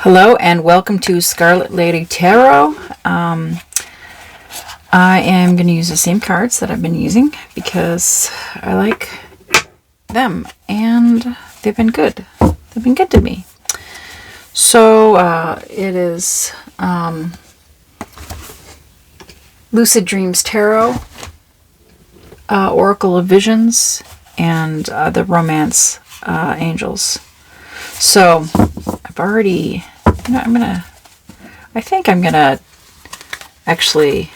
Hello and welcome to Scarlet Lady Tarot. I am going to use the same cards that I've been using because I like them and they've been good. They've been good to me. So it is Lucid Dreams Tarot, Oracle of Visions, and the Romance Angels. So I've already, I think I'm gonna actually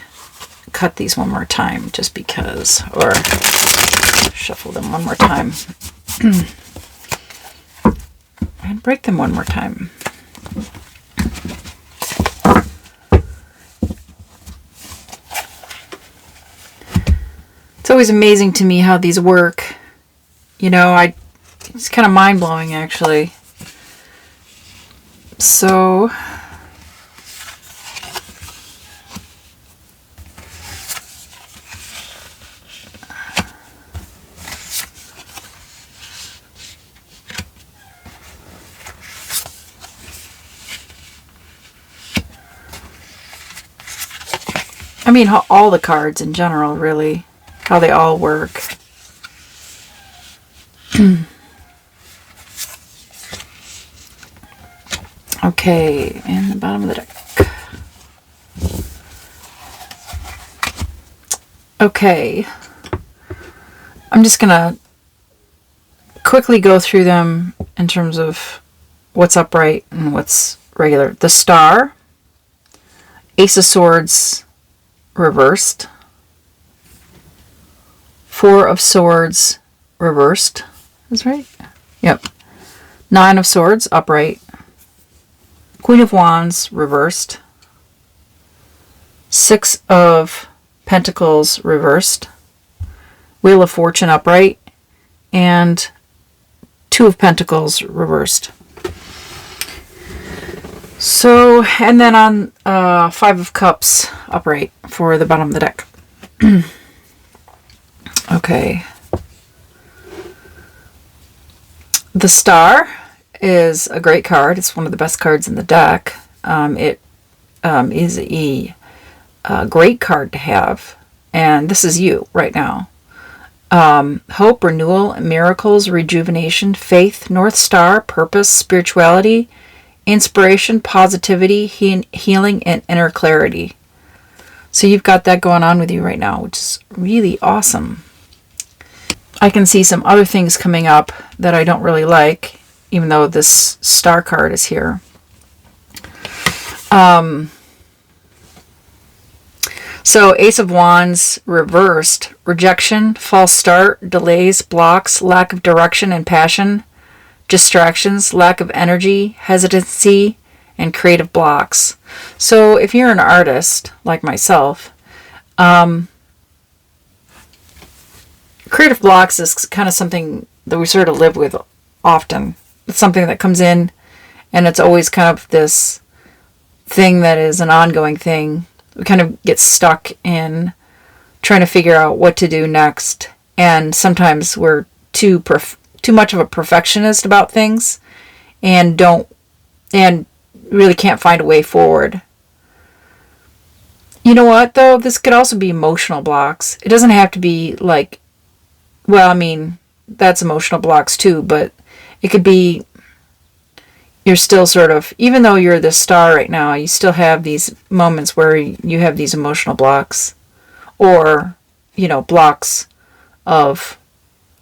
cut these one more time just because, or shuffle them one more time and break them one more time. It's always amazing to me how these work. It's kind of mind-blowing actually. So, I mean, all the cards in general, really, how they all work. Okay, and the bottom of the deck. Okay, I'm just gonna quickly go through them in terms of what's upright and what's regular. The Star, Ace of Swords reversed, Four of Swords reversed. That's right. Yep. Nine of Swords upright. Queen of Wands reversed. Six of Pentacles reversed. Wheel of Fortune upright. And Two of Pentacles reversed. So, and then on Five of Cups upright for the bottom of the deck. Okay. The Star is a great card. It's one of the best cards in the deck. It is a great card to have. And this is you right now. Hope, renewal, miracles, rejuvenation, faith, North Star, purpose, spirituality, inspiration, positivity, healing, and inner clarity. So you've got that going on with you right now, which is really awesome. I can see some other things coming up that I don't really like, even though this Star card is here. So Ace of Wands reversed. Rejection, false start, delays, blocks, lack of direction and passion, distractions, lack of energy, hesitancy, and creative blocks. So if you're an artist like myself, creative blocks is kind of something that we sort of live with often. It's something that comes in and it's always kind of this thing that is an ongoing thing. We kind of get stuck in trying to figure out what to do next. And sometimes we're too much of a perfectionist about things and really can't find a way forward. You know what, though? This could also be emotional blocks. It doesn't have to be like, well, I mean, that's emotional blocks too, but it could be you're still sort of, even though you're the Star right now, you still have these moments where you have these emotional blocks or, blocks of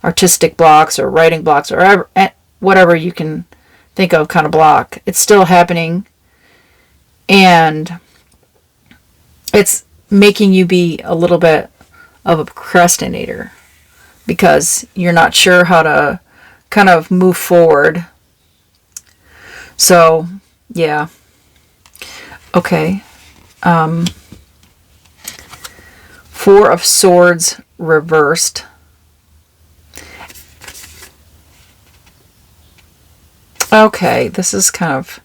artistic blocks or writing blocks or whatever you can think of kind of block. It's still happening and it's making you be a little bit of a procrastinator because you're not sure how to kind of move forward. So, yeah. Okay. Four of Swords reversed. Okay, this is kind of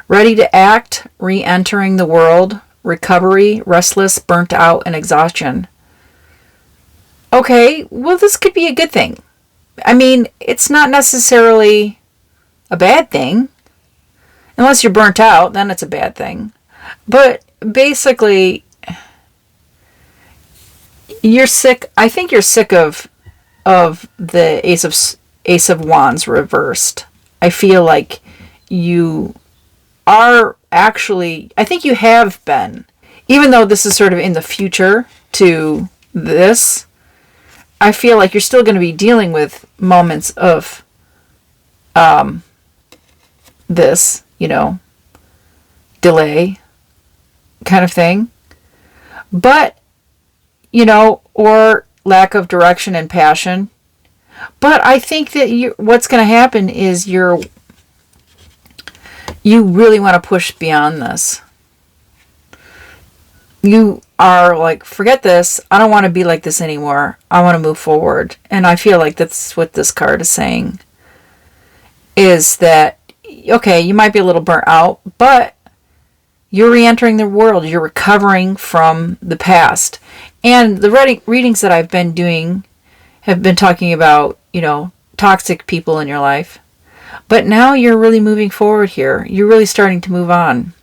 ready to act, re-entering the world, recovery, restless, burnt out, and exhaustion. Okay, well, this could be a good thing. I mean, it's not necessarily a bad thing. Unless you're burnt out, then it's a bad thing. But basically, you're sick. I think you're sick of the Ace of Wands reversed. I feel like you are actually, I think you have been, even though this is sort of in the future to this, I feel like you're still going to be dealing with moments of this, delay kind of thing. But, or lack of direction and passion. But I think that what's going to happen is you really want to push beyond this. You are like, forget this. I don't want to be like this anymore. I want to move forward. And I feel like that's what this card is saying. Is that, okay, you might be a little burnt out, but you're re-entering the world. You're recovering from the past. And the readings that I've been doing have been talking about, toxic people in your life. But now you're really moving forward here. You're really starting to move on.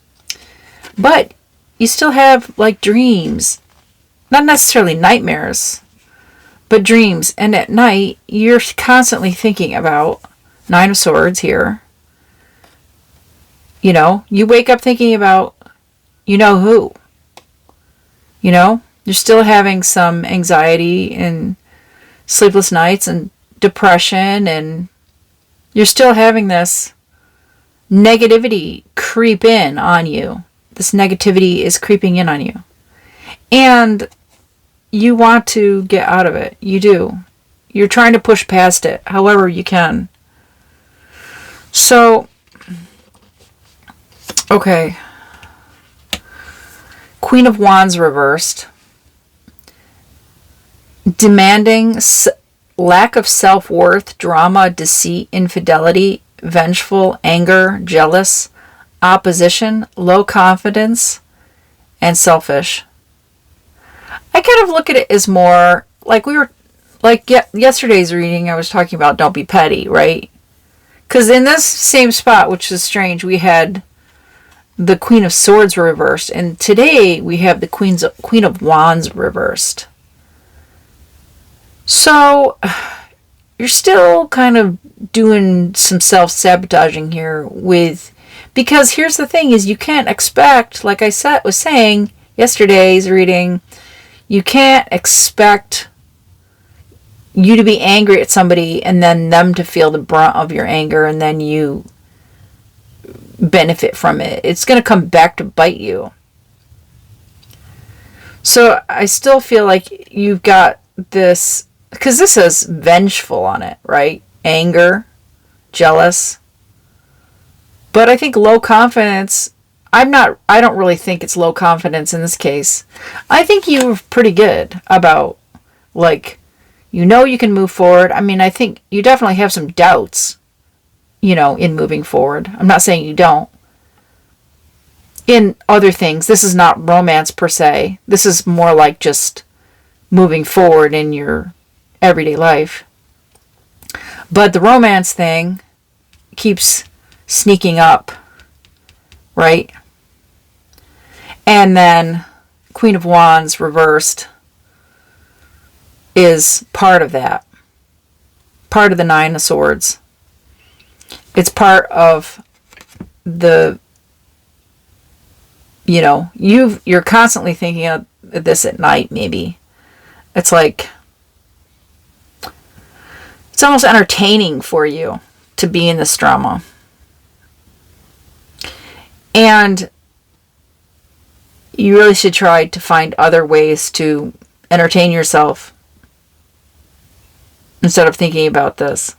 But you still have like dreams. Not necessarily nightmares, but dreams. And at night, you're constantly thinking about Nine of Swords here. You wake up thinking about who. You're still having some anxiety and sleepless nights and depression, and you're still having this negativity creep in on you. This negativity is creeping in on you. And you want to get out of it. You do. You're trying to push past it however you can. So, okay. Queen of Wands reversed. Demanding, lack of self-worth, drama, deceit, infidelity, vengeful, anger, jealous, opposition, low confidence, and selfish. I kind of look at it as more like yesterday's reading, I was talking about don't be petty, right? Because in this same spot, which is strange, we had the Queen of Swords reversed, and today we have the Queen of Wands reversed. So you're still kind of doing some self-sabotaging here because here's the thing is you can't expect, like I was saying yesterday's reading, you can't expect you to be angry at somebody and then them to feel the brunt of your anger and then you benefit from it. It's going to come back to bite you. So I still feel like you've got this, because this says vengeful on it, right? Anger, jealous. But I think low confidence, I don't really think it's low confidence in this case. I think you're pretty good about, you can move forward. I mean, I think you definitely have some doubts, in moving forward. I'm not saying you don't. In other things, this is not romance per se. This is more like just moving forward in your everyday life. But the romance thing keeps sneaking up, right? And then Queen of Wands reversed is part of that. Part of the Nine of Swords. It's part of the, you're constantly thinking of this at night, maybe. It's like, it's almost entertaining for you to be in this drama. And you really should try to find other ways to entertain yourself instead of thinking about this.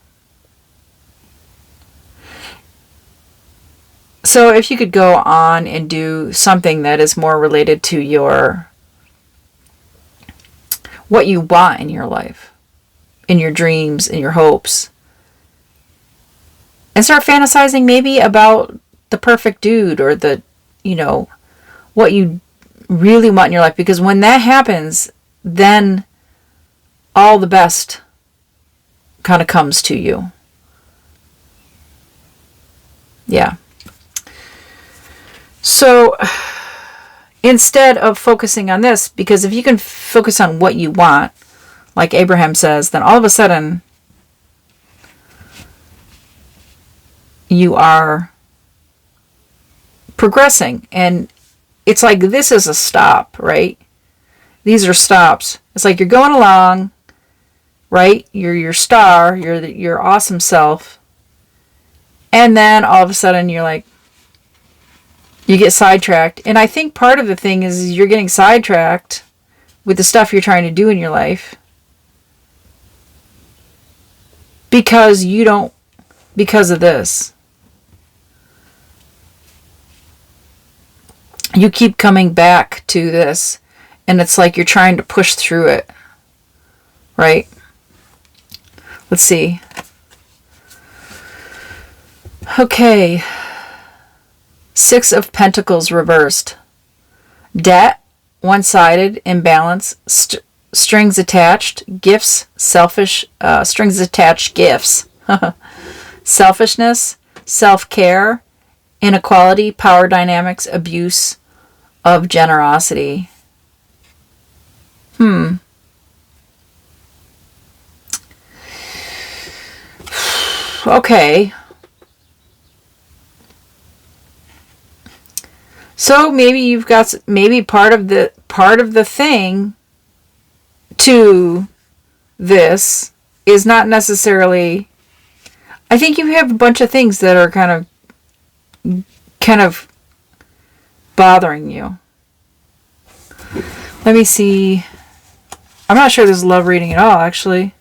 So if you could go on and do something that is more related to what you want in your life, in your dreams, in your hopes, and start fantasizing maybe about the perfect dude or what you really want in your life. Because when that happens, then all the best kind of comes to you. Yeah. So instead of focusing on this, because if you can focus on what you want, like Abraham says, then all of a sudden you are progressing. And it's like this is a stop, right? These are stops. It's like you're going along, right? You're your star, you're your awesome self. And then all of a sudden you're like, you get sidetracked. And I think part of the thing is you're getting sidetracked with the stuff you're trying to do in your life because because of this. You keep coming back to this, and it's like you're trying to push through it, right? Let's see. Okay. 6 of Pentacles reversed. Debt, one-sided, imbalance, strings attached, gifts, strings attached gifts. Selfishness, self-care, inequality, power dynamics, abuse of generosity. Okay. So maybe you've got part of the thing to this is not necessarily. I think you have a bunch of things that are kind of bothering you. Let me see. I'm not sure this is love reading at all, actually.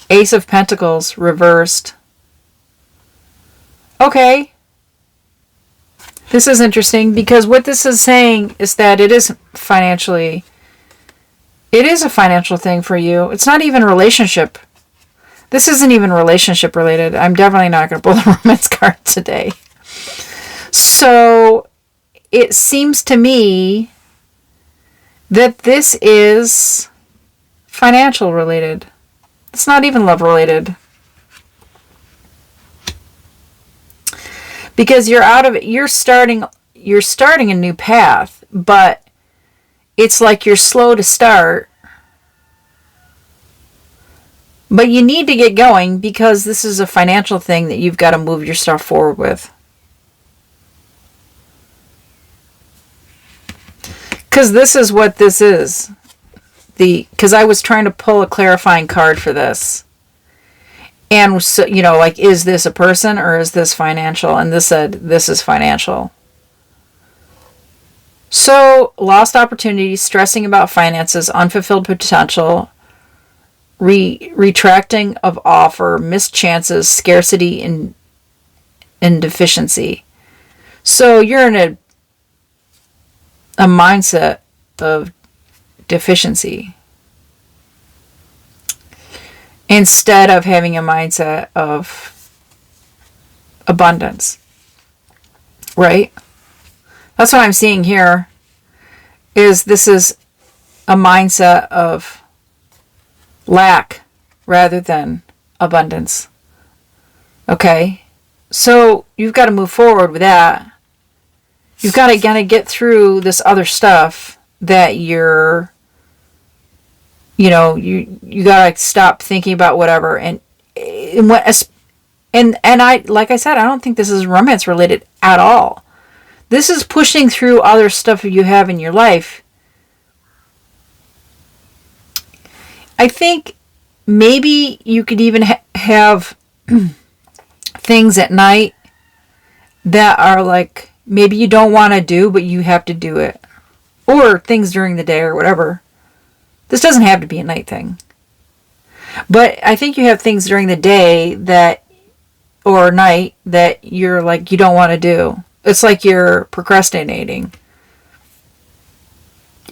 Ace of Pentacles reversed. Okay. This is interesting because what this is saying is that it is a financial thing for you. It's not even a relationship. This isn't even relationship related. I'm definitely not going to pull the romance card today. So it seems to me that this is financial related. It's not even love related. Because you're out of it, you're starting a new path, but it's like you're slow to start. But you need to get going because this is a financial thing that you've got to move your stuff forward with. Because this is what this is. Because I was trying to pull a clarifying card for this. And so, like, is this a person or is this financial? And this said, this is financial. So, lost opportunities, stressing about finances, unfulfilled potential, retracting of offer, missed chances, scarcity, and deficiency. So, you're in a mindset of deficiency instead of having a mindset of abundance, right? That's what I'm seeing here. This is a mindset of lack rather than abundance. Okay, so you've got to move forward with that. You've got to kind of get through this other stuff that you got to stop thinking about whatever. And I, like I said, I don't think this is romance related at all. This is pushing through other stuff you have in your life. I think maybe you could even have things at night that are like, maybe you don't want to do, but you have to do it. Or things during the day or whatever. This doesn't have to be a night thing. But I think you have things during the day or night that you're like, you don't want to do. It's like you're procrastinating.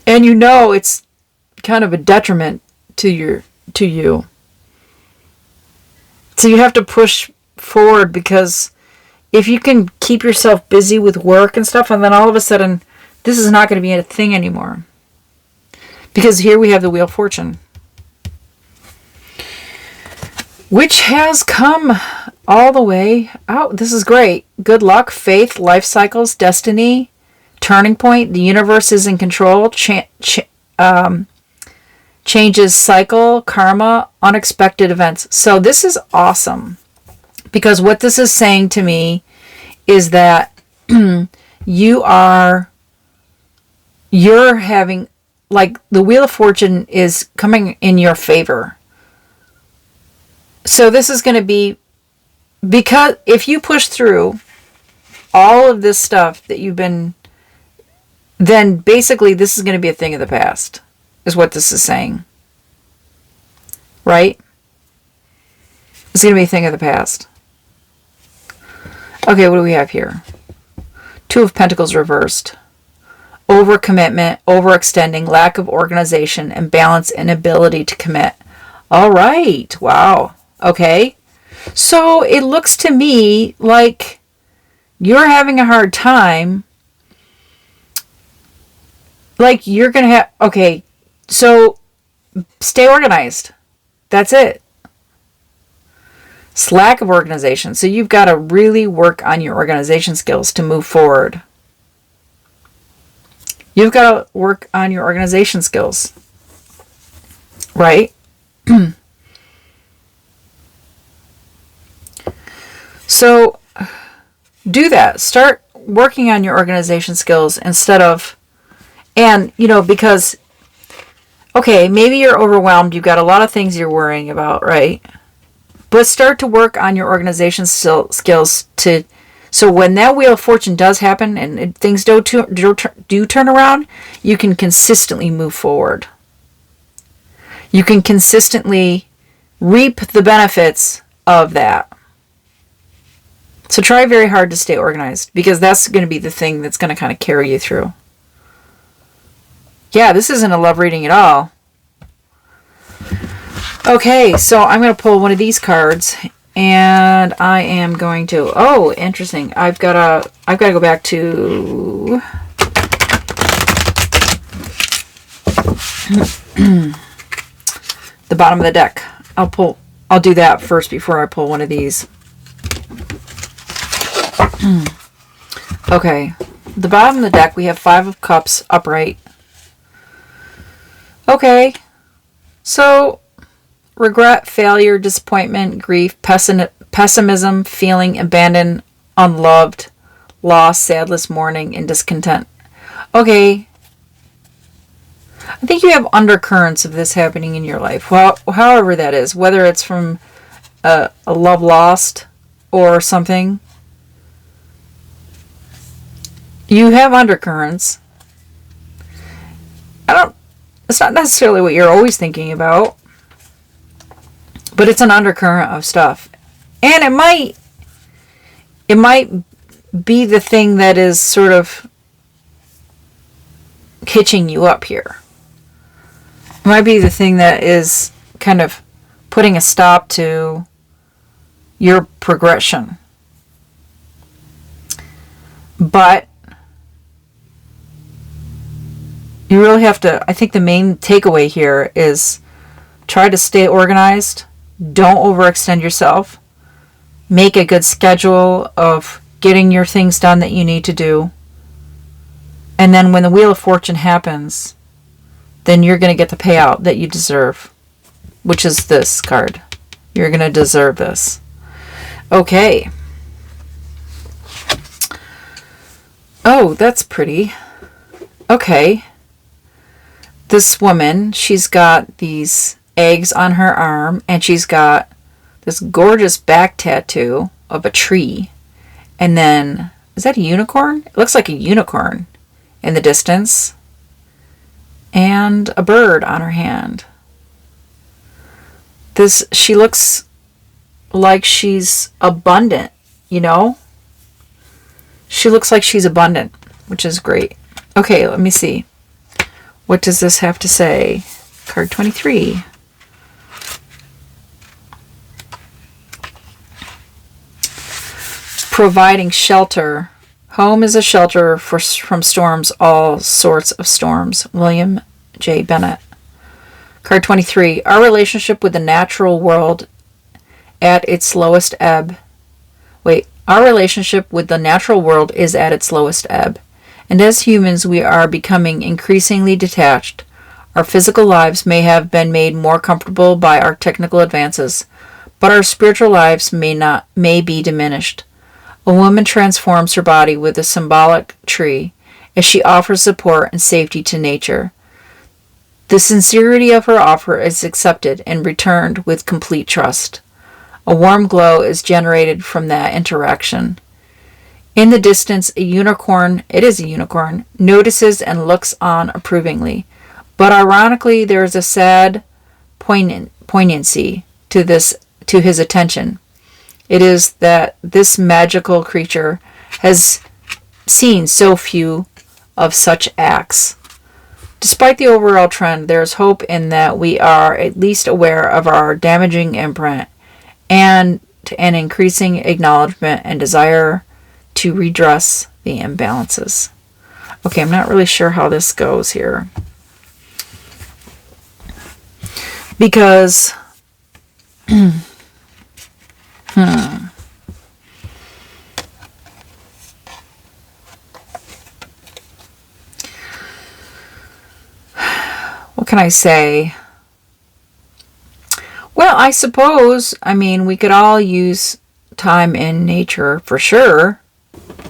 And it's kind of a detriment to you. So you have to push forward, because if you can keep yourself busy with work and stuff, and then all of a sudden this is not going to be a thing anymore. Because here we have the Wheel of Fortune, which has come all the way out. This is great. Good luck, faith, life cycles, destiny, turning point. The universe is in control. Changes cycle, karma, unexpected events. So this is awesome, because what this is saying to me is that you're having, like, the Wheel of Fortune is coming in your favor. So this is going to be, because if you push through all of this stuff that you've been, then basically this is going to be a thing of the past, is what this is saying. Right? It's going to be a thing of the past. Okay, what do we have here? Two of Pentacles reversed. Overcommitment, overextending, lack of organization, imbalance, inability to commit. All right. Wow. Okay. So it looks to me like you're having a hard time. Like you're going to have... Okay. So stay organized. That's it. It's lack of organization. So you've got to really work on your organization skills to move forward. You've got to work on your organization skills. Right? So do that. Start working on your organization skills instead of, and, you know, because, okay, maybe you're overwhelmed. You've got a lot of things you're worrying about, right? But start to work on your organization skills to, so when that Wheel of Fortune does happen and things do turn around, you can consistently move forward. You can consistently reap the benefits of that. So try very hard to stay organized, because that's going to be the thing that's going to kind of carry you through. Yeah, this isn't a love reading at all. Okay, so I'm going to pull one of these cards, and I am going to, oh, interesting. I've got to go back to the bottom of the deck. I'll do that first before I pull one of these. Okay, the bottom of the deck, we have Five of Cups upright. Okay, so regret, failure, disappointment, grief, pessimism, feeling abandoned, unloved, loss, sadness, mourning, and discontent. Okay, I think you have undercurrents of this happening in your life. Well, however that is, whether it's from a love lost or something. You have undercurrents. It's not necessarily what you're always thinking about, but it's an undercurrent of stuff. And it might be the thing that is sort of hitching you up here. It might be the thing that is kind of putting a stop to your progression. But you really have to, I think the main takeaway here is try to stay organized. Don't overextend yourself. Make a good schedule of getting your things done that you need to do. And then when the Wheel of Fortune happens, then you're going to get the payout that you deserve, which is this card. You're going to deserve this. Okay. Oh, that's pretty. Okay. This woman, she's got these eggs on her arm, and she's got this gorgeous back tattoo of a tree. And then, is that a unicorn? It looks like a unicorn in the distance. And a bird on her hand. She looks like she's abundant, you know? She looks like she's abundant, which is great. Okay, let me see. What does this have to say? Card 23. Providing shelter. Home is a shelter from storms, all sorts of storms. William J. Bennett. Card 23. Our relationship with the natural world at its lowest ebb Wait, our relationship with the natural world is at its lowest ebb. And as humans, we are becoming increasingly detached. Our physical lives may have been made more comfortable by our technical advances, but our spiritual lives may be diminished. A woman transforms her body with a symbolic tree as she offers support and safety to nature. The sincerity of her offer is accepted and returned with complete trust. A warm glow is generated from that interaction. In the distance, it is a unicorn, notices and looks on approvingly. But ironically, there is a sad poignancy to his attention. It is that this magical creature has seen so few of such acts. Despite the overall trend, there is hope in that we are at least aware of our damaging imprint and an increasing acknowledgement and desire to redress the imbalances. Okay, I'm not really sure how this goes here. Because, what can I say? Well, I suppose, we could all use time in nature for sure.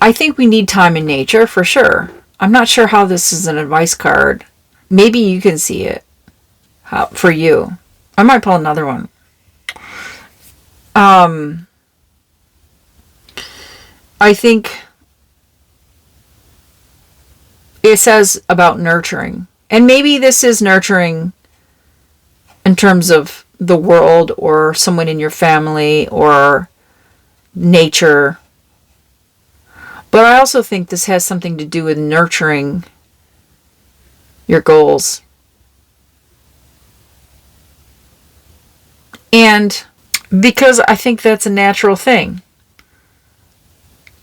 I think we need time in nature for sure. I'm not sure how this is an advice card. Maybe you can see it for you. I might pull another one. I think it says about nurturing. And maybe this is nurturing in terms of the world or someone in your family or nature. But I also think this has something to do with nurturing your goals. And because I think that's a natural thing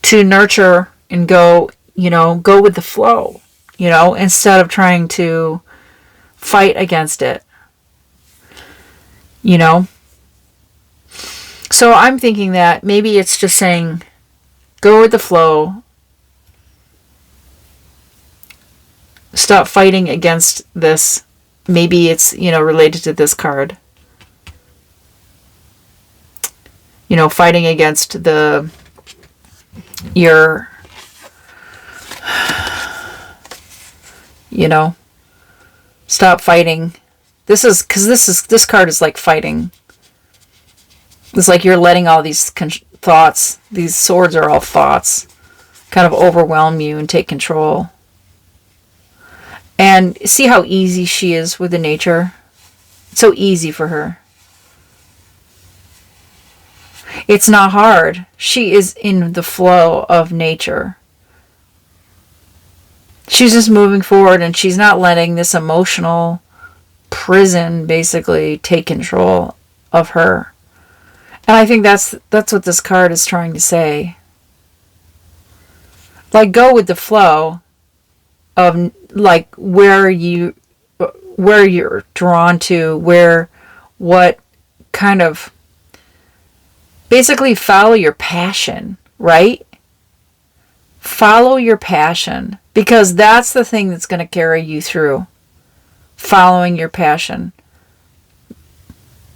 to nurture and go with the flow, instead of trying to fight against it, So I'm thinking that maybe it's just saying, go with the flow. Stop fighting against this. Maybe it's, related to this card. Fighting against your stop fighting. This card is like fighting. It's like you're letting all these thoughts, these swords are all thoughts, kind of overwhelm you and take control. And see how easy she is with the nature? It's so easy for her. It's not hard. She is in the flow of nature. She's just moving forward and she's not letting this emotional prison basically take control of her. And I think that's what this card is trying to say. Like, go with the flow of like where you're drawn to, what kind of basically follow your passion, right? Follow your passion, because that's the thing that's going to carry you through. Following your passion.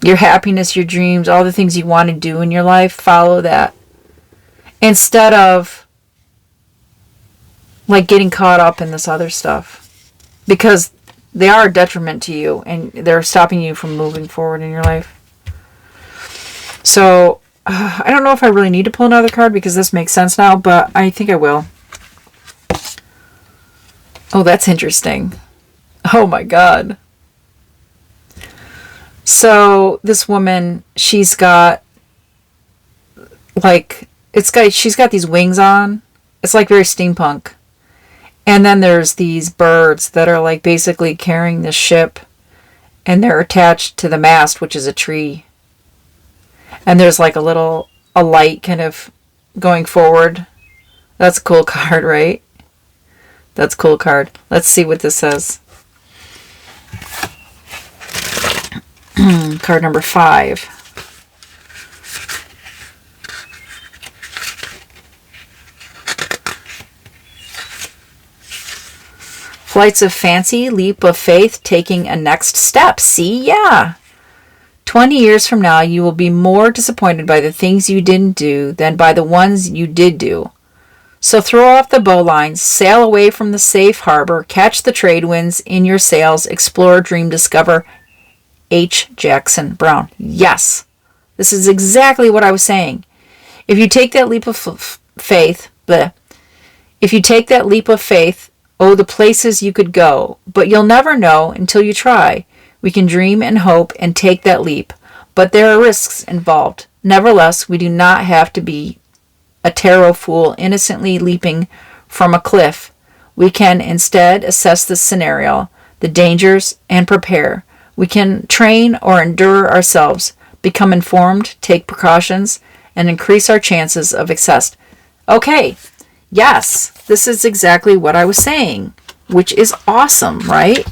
Your happiness, your dreams, all the things you want to do in your life, follow that. Instead of like getting caught up in this other stuff. Because they are a detriment to you and they're stopping you from moving forward in your life. So, I don't know if I really need to pull another card because this makes sense now, but I think I will. Oh, that's interesting. Oh my God. So this woman, she's got she's got these wings on. It's like very steampunk. And then there's these birds that are like basically carrying this ship, and they're attached to the mast, which is a tree. And there's like a light kind of going forward. That's a cool card, right? That's a cool card. Let's see what this says. Card number 5. Flights of fancy, leap of faith, taking a next step. See? Yeah. 20 years from now, you will be more disappointed by the things you didn't do than by the ones you did do. So throw off the bowlines, sail away from the safe harbor, catch the trade winds in your sails, explore, dream, discover. H. Jackson Brown. Yes. This is exactly what I was saying. If you take that leap of faith, oh, the places you could go, but you'll never know until you try. We can dream and hope and take that leap, but there are risks involved. Nevertheless, we do not have to be a tarot fool innocently leaping from a cliff. We can instead assess the scenario, the dangers, and prepare. We can train or endure ourselves, become informed, take precautions, and increase our chances of success. Okay, yes, this is exactly what I was saying, which is awesome, right?